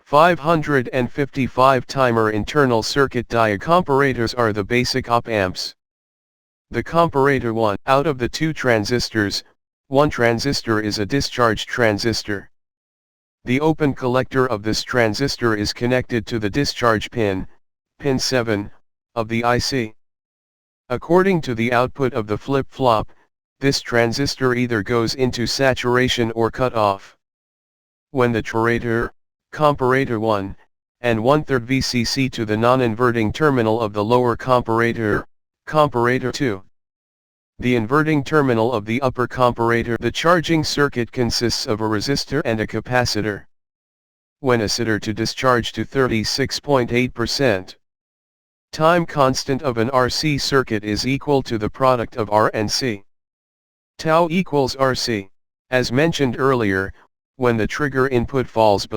555 timer internal circuit comparators are the basic op-amps. The comparator 1. Out of the two transistors, one transistor is a discharge transistor. The open collector of this transistor is connected to the discharge pin, pin 7, of the IC. According to the output of the flip-flop, this transistor either goes into saturation or cut off. When the comparator 1, and 1/3 VCC to the non-inverting terminal of the lower comparator 2. The inverting terminal of the upper comparator. The charging circuit consists of a resistor and a capacitor. When capacitor to discharge to 36.8%. Time constant of an RC circuit is equal to the product of R and C. Tau equals RC. As mentioned earlier, when the trigger input falls below